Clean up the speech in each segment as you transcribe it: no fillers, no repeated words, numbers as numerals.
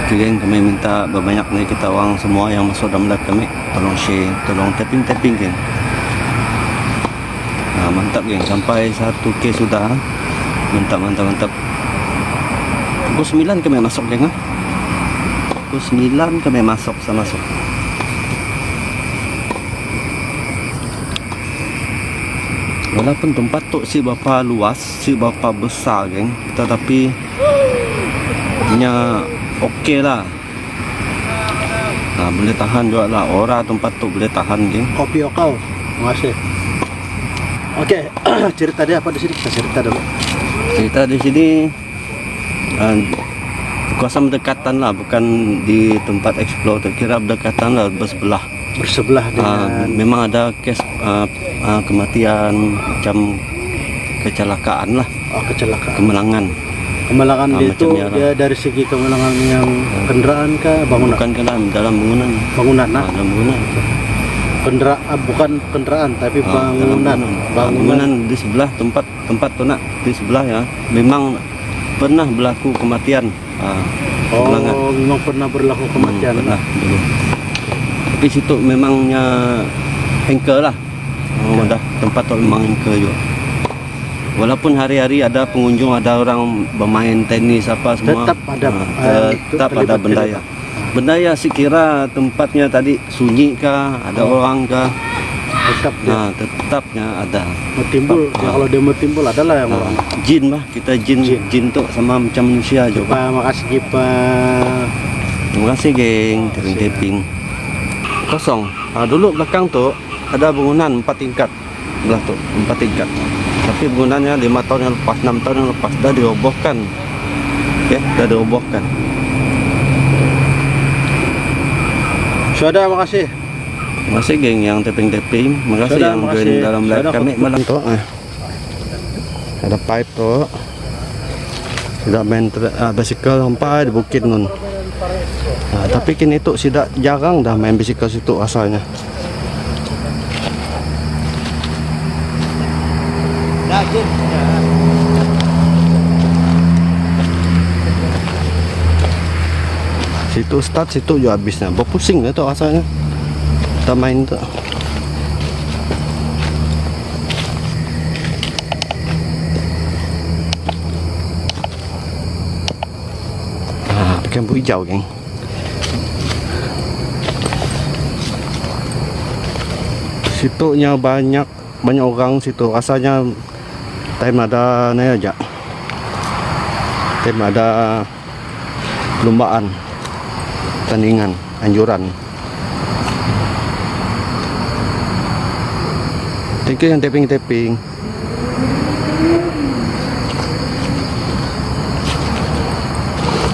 Okay geng, kami minta berbanyak dari kita orang semua yang masuk dalam live kami, tolong share, tolong tapping geng. Mantap geng, sampai 1k sudah. Mantap. Pukul 9 kami masuk geng. Pukul 9 kami masuk. Walaupun tempat tu si berapa luas, si berapa besar geng, tetapi nya okey lah. Boleh tahan juga lah. Orang tempat tu boleh tahan geng. Kopi kau. Terima kasih. Okey, cerita dia apa di sini? Kita cerita dulu. Cerita di sini kawasan berdekatan lah, bukan di tempat explore. Kira berdekatan lah, Bersebelah dengan memang ada kes kematian, macam kecelakaan lah. Kecelakaan. Kemelangan itu dia dari segi kemelangan yang kendaraan kah, bangunan? Bukan kendaraan, dalam bangunan. Dalam bangunan. Bukan kendaraan tapi bangunan di sebelah tempat tu nak di sebelah ya. Memang pernah berlaku kematian. Memang pernah berlaku kematian. Pernah dulu. Tapi situ memangnya hangker lah. Dah tempat tu memang hangker juga. Walaupun hari-hari ada pengunjung, ada orang bermain tenis apa semua, tetap ada bendaya. Bendaya sekira tempatnya tadi sunyi kah, ada orang kah? Tetapnya ada. Kalau dia timbul adalah yang orang. Jin lah, kita jin tu sama macam manusia juga. Makasih Pak. Terima kasih geng, tapping. Kosong. Dulu belakang tu ada bangunan 4 tingkat. Belah tu 4 tingkat. Tapi bangunannya 5 tahun yang lepas, 6 tahun yang lepas dah dirobohkan. Dah dirobohkan. Sudah, makasih. Terima kasih geng yang tapping. Terima kasih yang join dalam live kami malam tu. Ada pipe tu. Tidak main bicycle sampai di Bukit Nun. Tapi kini tu tidak jarang dah main bicycle situ asalnya. Situ start, situ juga habisnya. Berpusing lah tu asalnya. Kita main tu. Pakai lampu hijau geng. Situnya banyak orang situ. Rasanya time ada ni aja. Time ada perlombaan, tandingan, anjuran. Thank you yang tapping.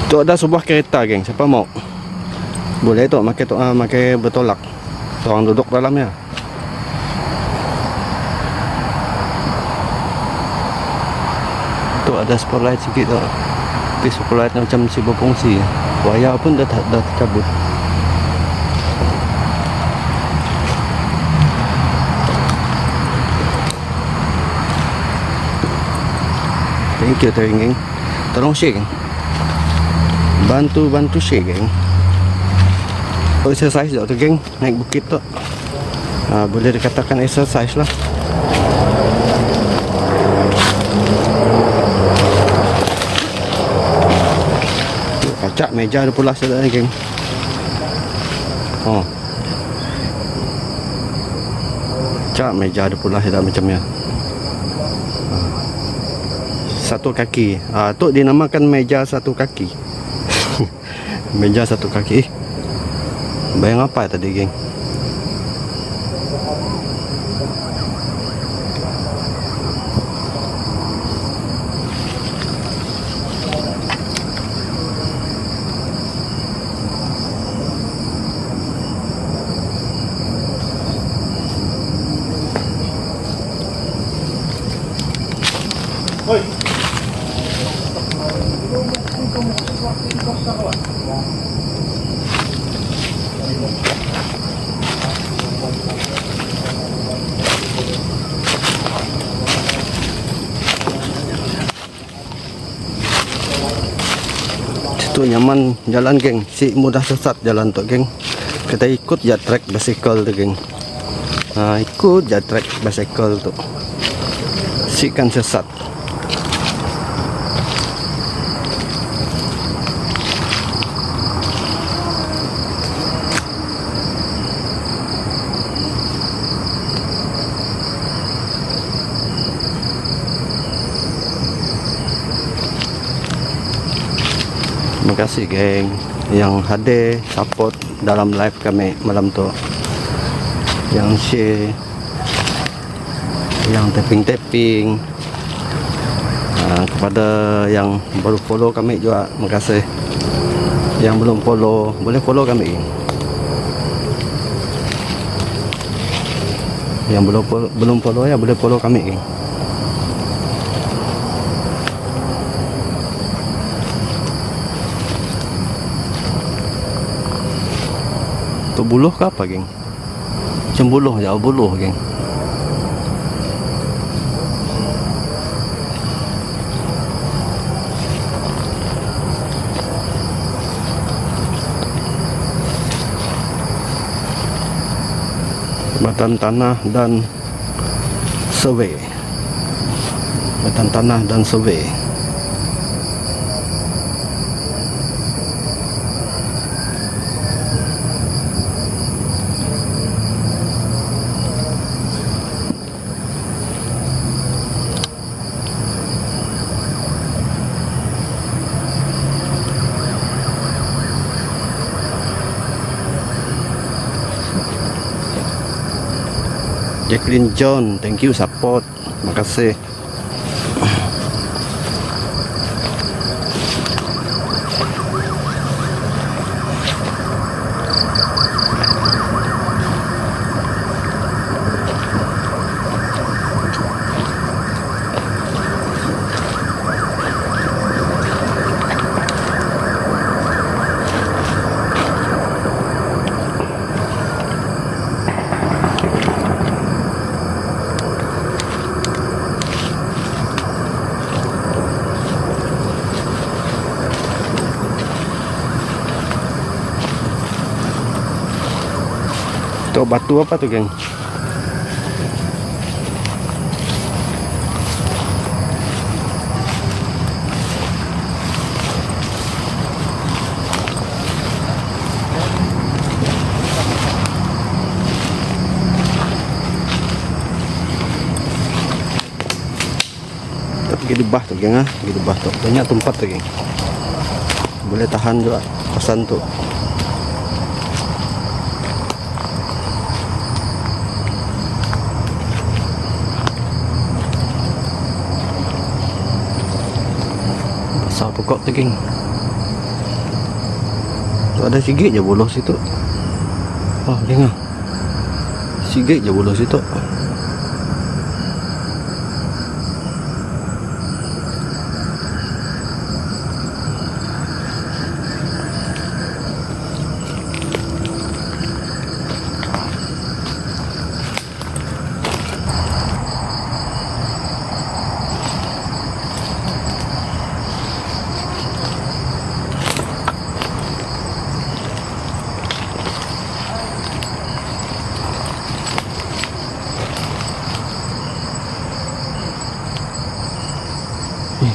Tu ada sebuah kereta geng. Siapa mau? Boleh tu pakai bertolak. Orang duduk dalamnya. Tu ada spotlight sikit tu. Tapi spotlight macam si berfungsi. Wayar pun dah tercabut. Thank you geng. Tolong share geng. Bantu share geng. Exercise tu geng, naik bukit tu. Boleh dikatakan exercise lah. Kacak meja ada pula sedang geng. Kacak meja ada pula sedang macamnya. Satu kaki. Tu dinamakan meja satu kaki. Meja satu kaki. Bayang apa tadi geng? Itu nyaman jalan geng, si mudah sesat jalan tuh geng. Kita ikut ya trek bicycle tuh geng. Nah, ikut ya trek bicycle tuh. Si kan sesat. Terima kasih geng yang hadir support dalam live kami malam tu, yang share, yang tapping kepada yang baru follow kami juga, terima kasih. Yang belum follow boleh follow kami. Yang belum follow ya boleh follow kami geng. Tu buluh ke apa geng? Macam buluh je, buluh geng. Jabatan Tanah dan Survey. Jabatan Tanah dan Survey. Jacqueline John, thank you support. Terima kasih. Tu batu apa tu geng? Pergi debah tu geng, pergi debah tu. Banyak tempat tu geng. Boleh tahan juga kosan tu. Besar pokok tu geng. Tu ada sikit je buluh situ. Oh geng ah. Sikit je buluh situ.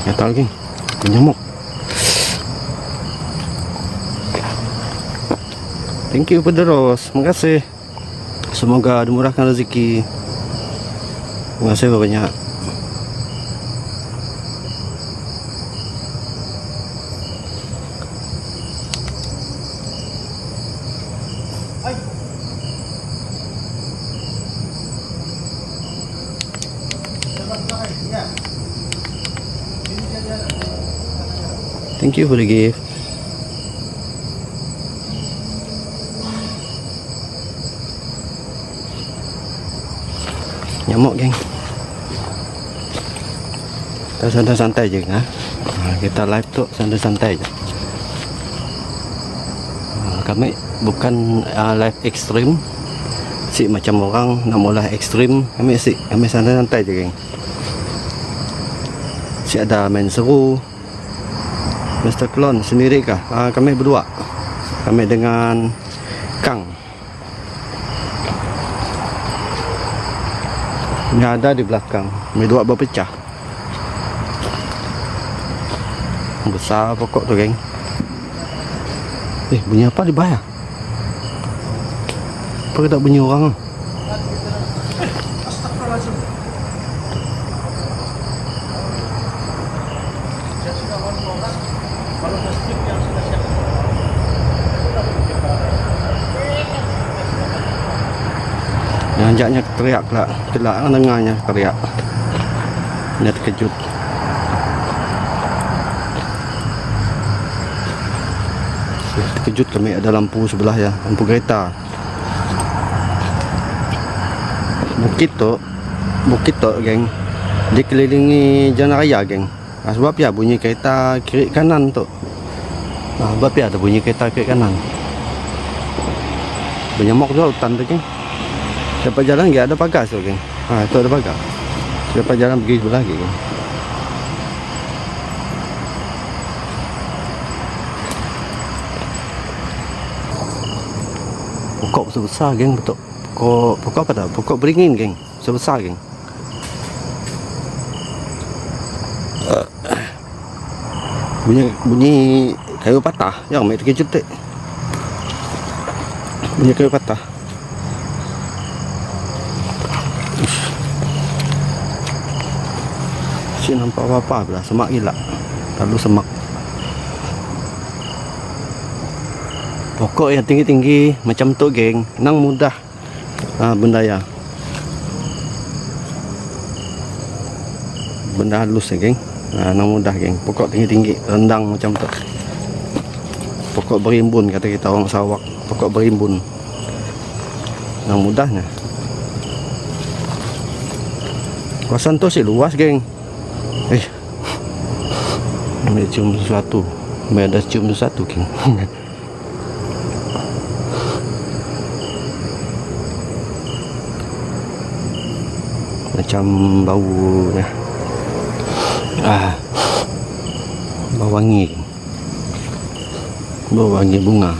Kata lagi menyamuk. Thank you Pederos, terima kasih. Semoga dimurahkan rezeki. Terima kasih banyak. Thank you for the gift. Nyamuk geng. Kita santai-santai je ha? Kita live tu santai-santai je. Kami bukan live ekstrim. Si macam orang nak mula ekstrim, kami santai-santai je geng. Si ada main seru. Mr. Klon sendiri kah? Kami berdua. Kami dengan Kang. Ini ada di belakang. Kami dua berpecah. Besar pokok tu, geng. Bunyi apa di bawah? Apa tak bunyi orang? Anjaknya teriak pula. Kelak kan dengarnya teriak. Dia terkejut. Terkejut kami ada lampu sebelah ya, lampu kereta. Bukit tu, geng. Dikelilingi jalan raya, geng. Sebab ya bunyi kereta kiri kanan tu. Sebab ya ada bunyi kereta kiri kanan. Benyamuk tu hutan tu, geng. Dapat jalan dia ada pagar tu, geng. Itu ada pagar. Dapat jalan pergi sebelah lagi, geng. Pokok besar, geng, betul. Pokok apa tak? Pokok beringin, geng. Sebesar, geng. Bunyi kayu patah. Yang mai terkejut tak? Bunyi kayu patah. Si nampak apa-apa pula. Semak gila. Terlalu semak. Pokok yang tinggi-tinggi macam tu, geng, nang mudah benda ya. Benda halus ya, geng. Nang mudah, geng. Pokok tinggi-tinggi, rendang macam tu. Pokok berimbun kata kita orang Sarawak. Pokok berimbun. Nang mudahnya. Kawasan tu sih luas, geng. Ambil cium sesuatu. Ambil ada cium sesuatu, geng. Macam baunya bau wangi bunga.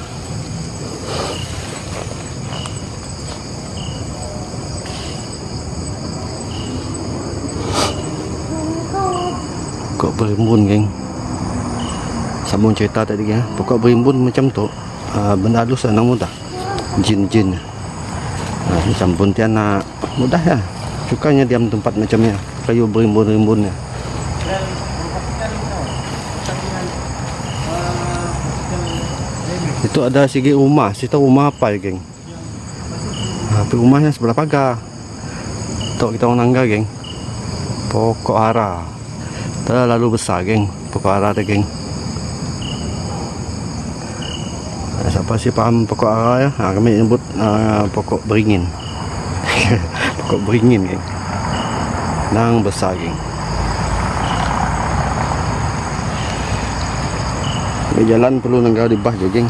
Pokok berimbun, geng. Sambung cerita tadi ya. Pokok berimbun macam tu, benda halus nang mudah. Jin-jin macam Pontianak mudah ya. Sukanya diam tempat macamnya. Kayu berimbun-rimbunnya. Itu ada segi rumah. Situ rumah apa ya, geng? Tapi rumahnya sebelah pagar. Tok kita orang nangga, geng. Pokok ara. Terlalu besar, geng. Pokok ara tu, geng. Siapa sih faham pokok ara ya? Kami sebut pokok beringin. Pokok beringin, geng. Nang besar, geng. Jalan perlu nenggau di bah je, geng.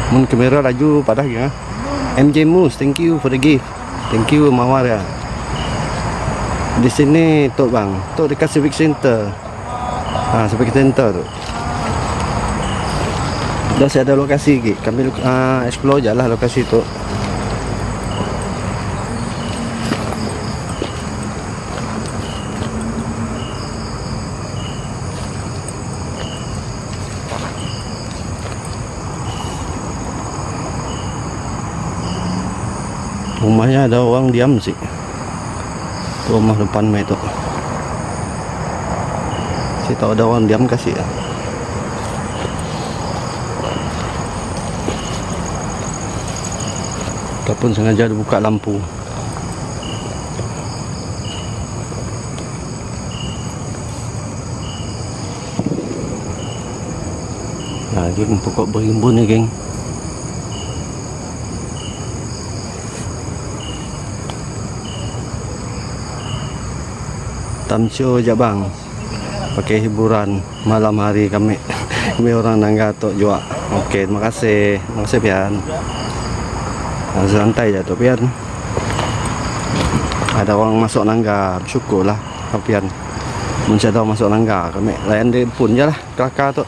Mun kamera laju padah, geng. MJ Mus, thank you for the gift. Thank you Mawar ya. Di sini tu, bang. Tu dekat Civic Center. Civic Center tu. Dah saya ada lokasi lagi. Kami explore je lah lokasi tu. Rumahnya ada orang diam sih. Tu rumah depan mai tu. Si tahu ada orang diam kasih ya. Ataupun sengaja dibuka lampu. Geng, pokok berimbun ni, geng. Tamsio je, bang. Pakai hiburan malam hari kami. Kami orang Nangga tu juga. Okey, terima kasih. Terima kasih, Pian. Santai je tu, Pian. Ada orang masuk nangga, bersyukurlah. Kapian. Mun ada orang masuk nangga, kami layan dia pun je lah kelakar tu.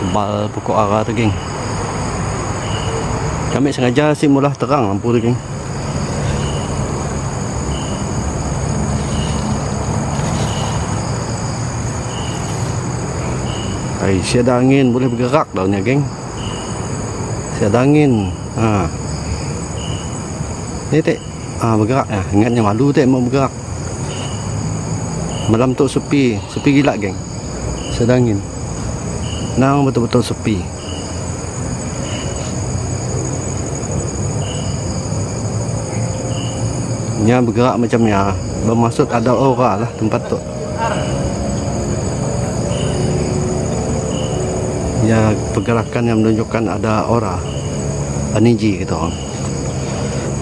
Tebal pokok ara tu geng. Kami sengaja simulah terang lampu tu geng. Si ada angin boleh bergerak daunnya geng. Si ada angin. Ha. Ni tek. Bergerak ya. Ingatnya malu tek mau bergerak. Malam tu sepi gila geng. Si ada angin. Nang betul-betul sepi. Nya bergerak macamnya. Bermaksud ada aura lah tempat tu. Ya, pergerakan yang menunjukkan ada aura energi gitu orang.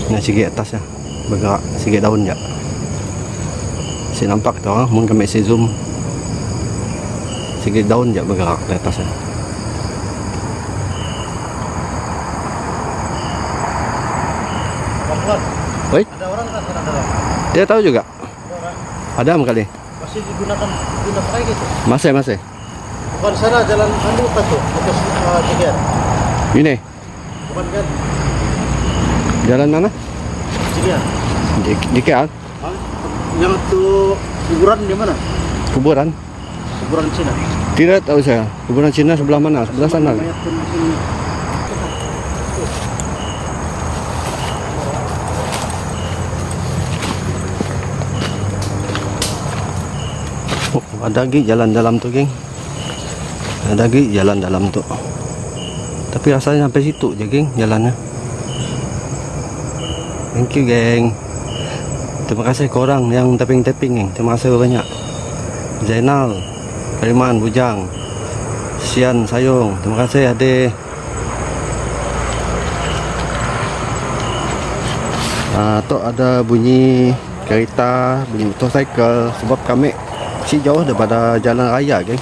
Yang sikit atas ya, bergerak sikit daun je. Saya nampak tu orang, mungkin kami saya zoom. Sikit daun je bergerak di atas ya. Oi? Ada orang tak sana dalam? Dia tahu juga. Ada orang. Ada kali. Masih digunakan pakai gitu. Masih. Bukan sana jalan anu apa tuh? Bekas Cikian. Ini Bukan kan? jalan mana? Cikian. Di KL. Hah? Yang tuh kuburan di mana? Kuburan. Kuburan Cina. Tidak tahu saya. Kuburan Cina sebelah mana? Sebelah sana. Mayat pun di sini. Oh, ada lagi jalan dalam tu geng. Ada lagi jalan dalam tu. Tapi rasanya sampai situ je geng jalannya. Thank you geng. Terima kasih korang yang tapping-tapping geng. Terima kasih banyak. Zainal, Kariman, Bujang, Sian, Sayung. Terima kasih adik. Tu ada bunyi kereta, bunyi motosikal sebab kami si jauh daripada jalan raya geng.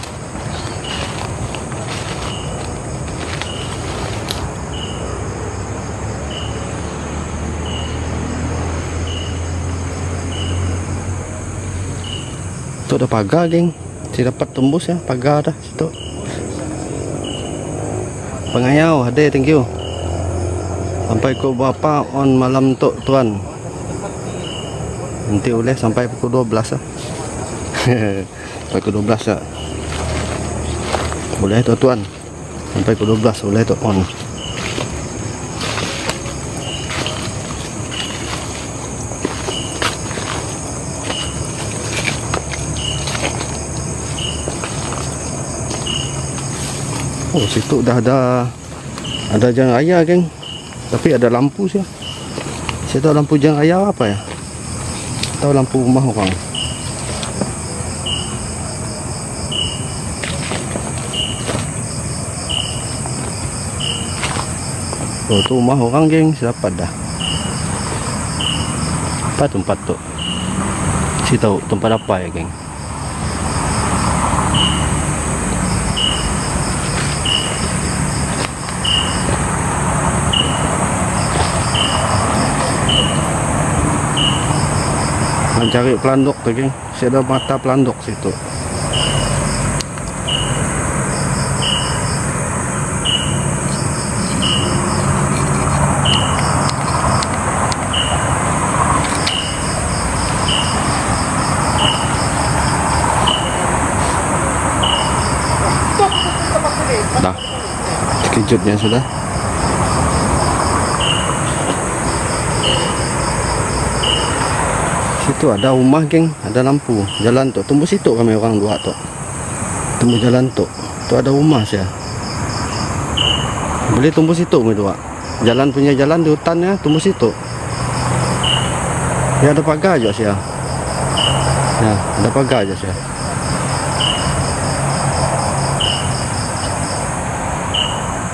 Tu ada pagar geng. Saya dapat tembus ya pagar dah situ. Pengayau ada, thank you. Sampai pukul berapa on malam tu tuan? Nanti boleh sampai pukul 12 lah. Sampai pukul 12 lah. Boleh tu tuan. Sampai pukul 12 boleh tu on. Oh, situ dah ada jalan raya geng. Tapi ada lampu sih. Saya tahu lampu jalan raya apa ya? Tahu lampu rumah orang. Oh, tu rumah orang geng, saya dapat dah. Apa tempat tu? Saya tahu tempat apa ya geng. Cari pelanduk tu geng. Saya ada mata pelanduk situ. Dah. Sekejutnya sudah. Situ ada rumah geng, ada lampu. Jalan tu, tembus situ kami orang dua tu. Tembus jalan tu. Tu ada rumah saya. Boleh tembus situ kami dua. Jalan punya jalan di hutannya, tembus situ. Ya ada pagar je saya. Ya, ada pagar je saya.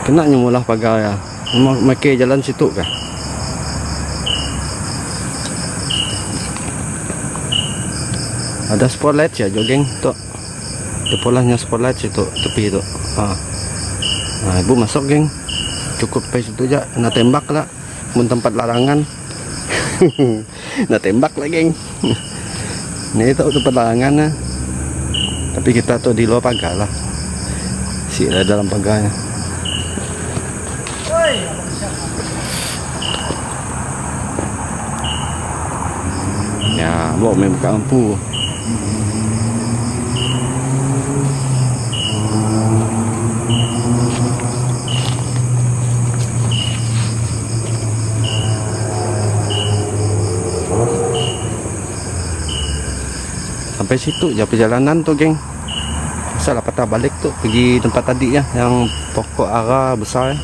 Kena nyemulah pagar ya. Makai jalan situ kah? Ada spotlight ya jogging tu. Tepolahnya spotlight situ tepi tu. Ibu masuk geng. cukup sampai situ aja. Nak tembak lah pun tempat larangan. Nak tembak lah geng. Ini tahu tempat larangan lah. Tapi kita tuh di luar pagar lah. Sila dalam pagarnya. Ya, bawa main buka lampu. Sampai situ je perjalanan tu geng. Masalah patah balik tu pergi tempat tadi ya, yang pokok ara besar ya.